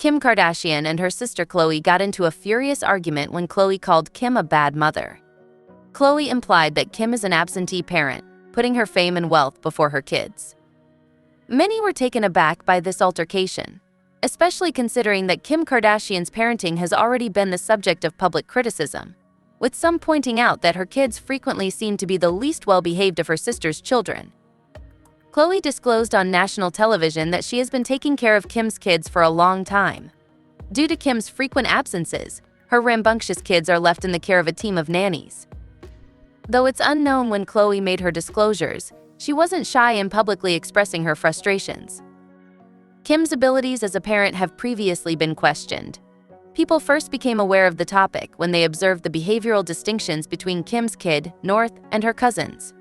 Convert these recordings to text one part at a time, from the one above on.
Kim Kardashian and her sister Khloe got into a furious argument when Khloe called Kim a bad mother. Khloe implied that Kim is an absentee parent, putting her fame and wealth before her kids. Many were taken aback by this altercation, especially considering that Kim Kardashian's parenting has already been the subject of public criticism, with some pointing out that her kids frequently seem to be the least well-behaved of her sister's children. Khloe disclosed on national television that she has been taking care of Kim's kids for a long time. Due to Kim's frequent absences, her rambunctious kids are left in the care of a team of nannies. Though it's unknown when Khloe made her disclosures, she wasn't shy in publicly expressing her frustrations. Kim's abilities as a parent have previously been questioned. People first became aware of the topic when they observed the behavioral distinctions between Kim's kid, North, and her cousins.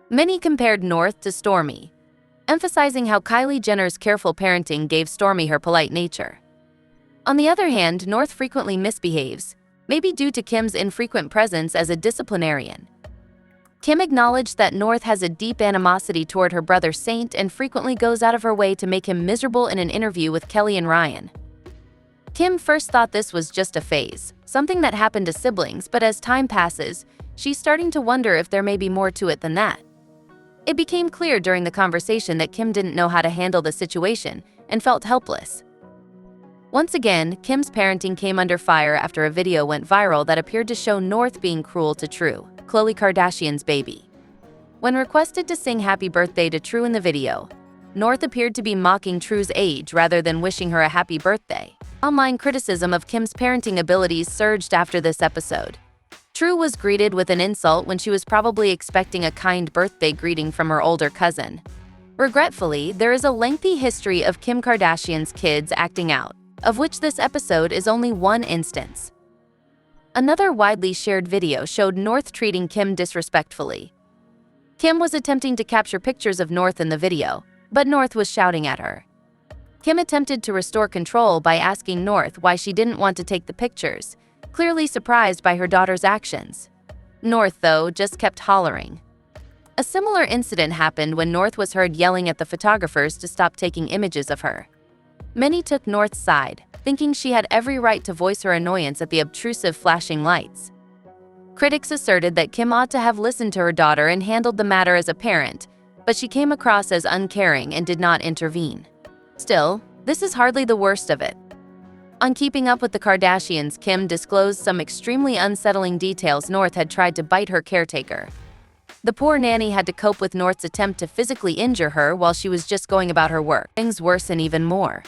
Many compared North to Stormi, emphasizing how Kylie Jenner's careful parenting gave Stormi her polite nature. On the other hand, North frequently misbehaves, maybe due to Kim's infrequent presence as a disciplinarian. Kim acknowledged that North has a deep animosity toward her brother Saint and frequently goes out of her way to make him miserable in an interview with Kelly and Ryan. Kim first thought this was just a phase, something that happened to siblings, but as time passes, she's starting to wonder if there may be more to it than that. It became clear during the conversation that Kim didn't know how to handle the situation and felt helpless. Once again, Kim's parenting came under fire after a video went viral that appeared to show North being cruel to True, Khloe Kardashian's baby. When requested to sing Happy Birthday to True in the video, North appeared to be mocking True's age rather than wishing her a happy birthday. Online criticism of Kim's parenting abilities surged after this episode. True was greeted with an insult when she was probably expecting a kind birthday greeting from her older cousin. Regretfully, there is a lengthy history of Kim Kardashian's kids acting out, of which this episode is only one instance. Another widely shared video showed North treating Kim disrespectfully. Kim was attempting to capture pictures of North in the video, but North was shouting at her. Kim attempted to restore control by asking North why she didn't want to take the pictures, clearly surprised by her daughter's actions. North, though, just kept hollering. A similar incident happened when North was heard yelling at the photographers to stop taking images of her. Many took North's side, thinking she had every right to voice her annoyance at the obtrusive flashing lights. Critics asserted that Kim ought to have listened to her daughter and handled the matter as a parent, but she came across as uncaring and did not intervene. Still, this is hardly the worst of it. On Keeping Up with the Kardashians, Kim disclosed some extremely unsettling details. North had tried to bite her caretaker. The poor nanny had to cope with North's attempt to physically injure her while she was just going about her work. Things worsen even more.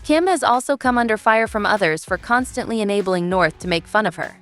Kim has also come under fire from others for constantly enabling North to make fun of her.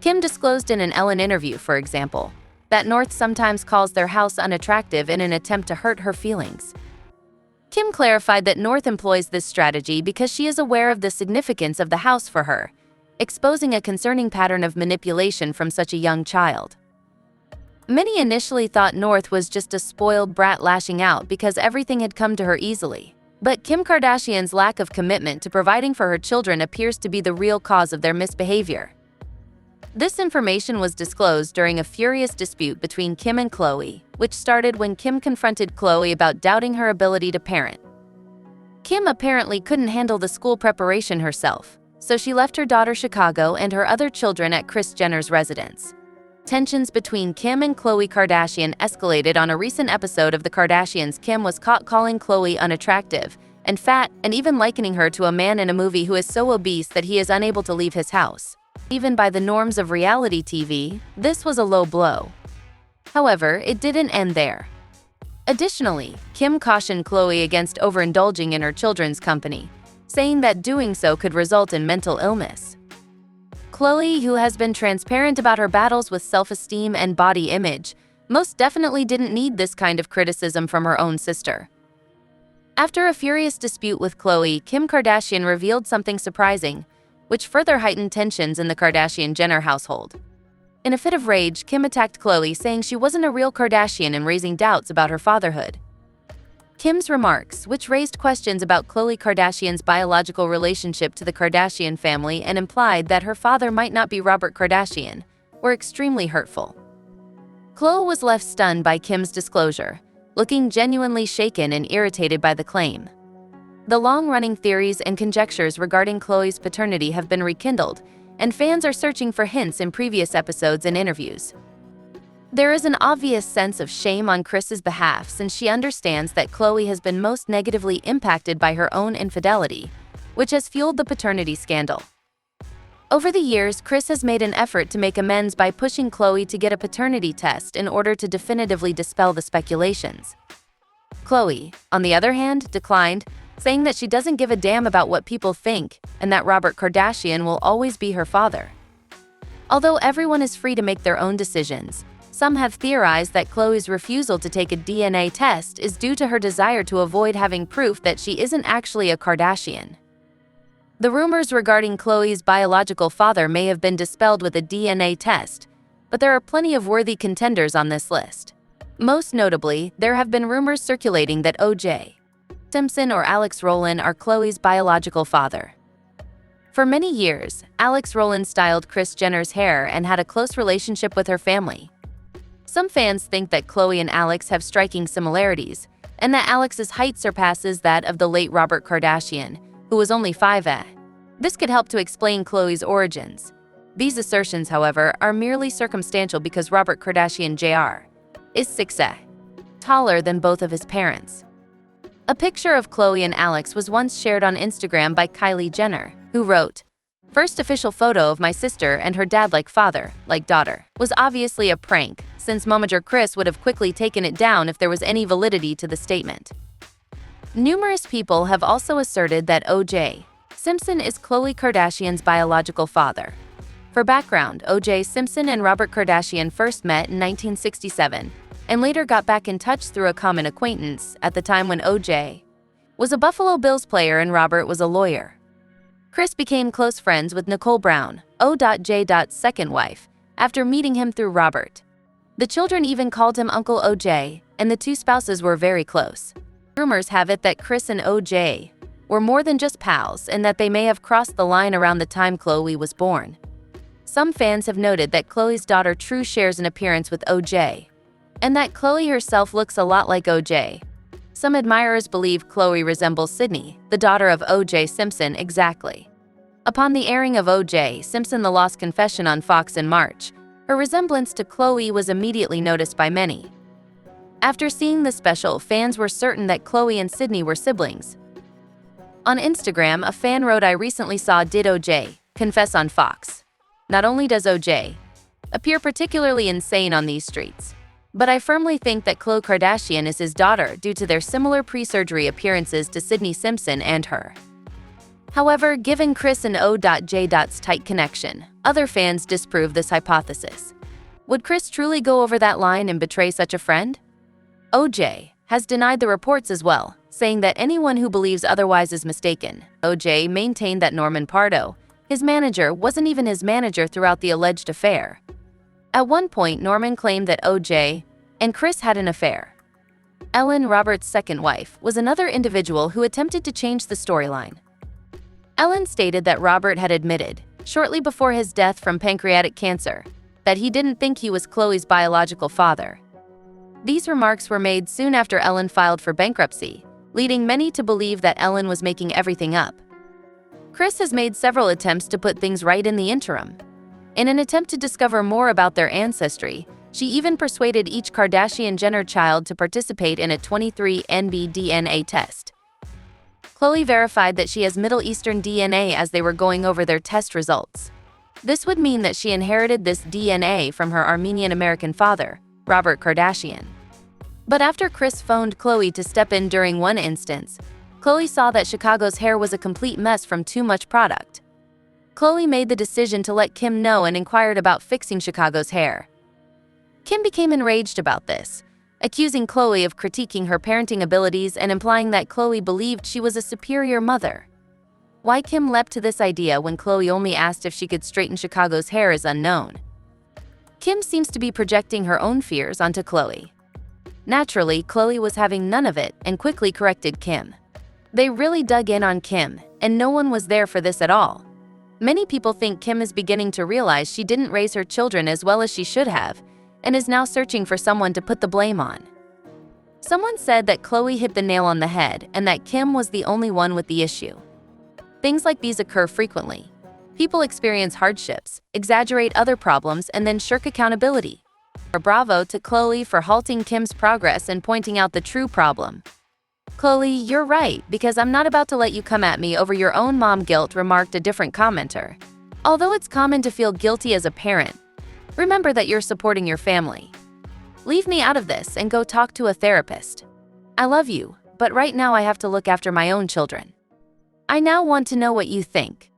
Kim disclosed in an Ellen interview, for example, that North sometimes calls their house unattractive in an attempt to hurt her feelings. Kim clarified that North employs this strategy because she is aware of the significance of the house for her, exposing a concerning pattern of manipulation from such a young child. Many initially thought North was just a spoiled brat lashing out because everything had come to her easily. But Kim Kardashian's lack of commitment to providing for her children appears to be the real cause of their misbehavior. This information was disclosed during a furious dispute between Kim and Khloe, which started when Kim confronted Khloe about doubting her ability to parent. Kim apparently couldn't handle the school preparation herself, so she left her daughter Chicago and her other children at Kris Jenner's residence. Tensions between Kim and Khloe Kardashian escalated on a recent episode of The Kardashians. Kim was caught calling Khloe unattractive and fat, and even likening her to a man in a movie who is so obese that he is unable to leave his house. Even by the norms of reality TV, this was a low blow. However, it didn't end there. Additionally, Kim cautioned Khloe against overindulging in her children's company, saying that doing so could result in mental illness. Khloe, who has been transparent about her battles with self-esteem and body image, most definitely didn't need this kind of criticism from her own sister. After a furious dispute with Khloe, Kim Kardashian revealed something surprising, which further heightened tensions in the Kardashian-Jenner household. In a fit of rage, Kim attacked Khloe, saying she wasn't a real Kardashian and raising doubts about her fatherhood. Kim's remarks, which raised questions about Khloe Kardashian's biological relationship to the Kardashian family and implied that her father might not be Robert Kardashian, were extremely hurtful. Khloe was left stunned by Kim's disclosure, looking genuinely shaken and irritated by the claim. The long-running theories and conjectures regarding Khloe's paternity have been rekindled, and fans are searching for hints in previous episodes and interviews. There is an obvious sense of shame on Kris's behalf since she understands that Khloe has been most negatively impacted by her own infidelity, which has fueled the paternity scandal. Over the years, Kris has made an effort to make amends by pushing Khloe to get a paternity test in order to definitively dispel the speculations. Khloe, on the other hand, declined, saying that she doesn't give a damn about what people think and that Robert Kardashian will always be her father. Although everyone is free to make their own decisions, some have theorized that Khloe's refusal to take a DNA test is due to her desire to avoid having proof that she isn't actually a Kardashian. The rumors regarding Khloe's biological father may have been dispelled with a DNA test, but there are plenty of worthy contenders on this list. Most notably, there have been rumors circulating that ojsimpson or Alex Rowland are Khloe's biological father. For many years, Alex Rowland styled Kris Jenner's hair and had a close relationship with her family. Some fans think that Khloe and Alex have striking similarities, and that Alex's height surpasses that of the late Robert Kardashian, who was only 5'8". This could help to explain Khloe's origins. These assertions, however, are merely circumstantial because Robert Kardashian Jr. is 6'8", taller than both of his parents. A picture of Khloe and Alex was once shared on Instagram by Kylie Jenner, who wrote, "First official photo of my sister and her dad like father, like daughter," was obviously a prank, since momager Kris would have quickly taken it down if there was any validity to the statement. Numerous people have also asserted that ojsimpson is Khloe Kardashian's biological father. For background, O.J. Simpson and Robert Kardashian first met in 1967 and later got back in touch through a common acquaintance at the time when O.J. was a Buffalo Bills player and Robert was a lawyer. Kris became close friends with Nicole Brown, O.J.'s second wife, after meeting him through Robert. The children even called him Uncle O.J., and the two spouses were very close. Rumors have it that Kris and O.J. were more than just pals and that they may have crossed the line around the time Khloe was born. Some fans have noted that Khloe's daughter True shares an appearance with O.J., and that Khloe herself looks a lot like O.J. Some admirers believe Khloe resembles Sydney, the daughter of O.J. Simpson, exactly. Upon the airing of O.J. Simpson: The Lost Confession on Fox in March, her resemblance to Khloe was immediately noticed by many. After seeing the special, fans were certain that Khloe and Sydney were siblings. On Instagram, a fan wrote, "I recently saw Did O.J. confess on Fox. Not only does O.J. appear particularly insane on these streets, but I firmly think that Khloe Kardashian is his daughter due to their similar pre-surgery appearances to Sydney Simpson and her." However, given Kris and O.J.'s tight connection, other fans disprove this hypothesis. Would Kris truly go over that line and betray such a friend? O.J. has denied the reports as well, saying that anyone who believes otherwise is mistaken. O.J. maintained that Norman Pardo, his manager, wasn't even his manager throughout the alleged affair. At one point, Norman claimed that O.J. and Kris had an affair. Ellen, Robert's second wife, was another individual who attempted to change the storyline. Ellen stated that Robert had admitted, shortly before his death from pancreatic cancer, that he didn't think he was Khloe's biological father. These remarks were made soon after Ellen filed for bankruptcy, leading many to believe that Ellen was making everything up. Kris has made several attempts to put things right in the interim. In an attempt to discover more about their ancestry, she even persuaded each Kardashian-Jenner child to participate in a 23andMe DNA test. Khloe verified that she has Middle Eastern DNA as they were going over their test results. This would mean that she inherited this DNA from her Armenian-American father, Robert Kardashian. But after Kris phoned Khloe to step in during one instance, Khloe saw that Chicago's hair was a complete mess from too much product. Khloe made the decision to let Kim know and inquired about fixing Chicago's hair. Kim became enraged about this, accusing Khloe of critiquing her parenting abilities and implying that Khloe believed she was a superior mother. Why Kim leapt to this idea when Khloe only asked if she could straighten Chicago's hair is unknown. Kim seems to be projecting her own fears onto Khloe. Naturally, Khloe was having none of it and quickly corrected Kim. They really dug in on Kim, and no one was there for this at all. Many people think Kim is beginning to realize she didn't raise her children as well as she should have, and is now searching for someone to put the blame on. Someone said that Khloe hit the nail on the head and that Kim was the only one with the issue. Things like these occur frequently. People experience hardships, exaggerate other problems, and then shirk accountability. Bravo to Khloe for halting Kim's progress and pointing out the true problem. "Khloe, you're right, because I'm not about to let you come at me over your own mom guilt," remarked a different commenter. "Although it's common to feel guilty as a parent, remember that you're supporting your family. Leave me out of this and go talk to a therapist. I love you, but right now I have to look after my own children." I now want to know what you think.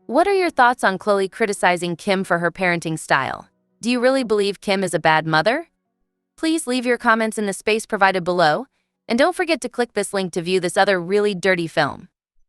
What are your thoughts on Khloe criticizing Kim for her parenting style? Do you really believe Kim is a bad mother? Please leave your comments in the space provided below, and don't forget to click this link to view this other really dirty film.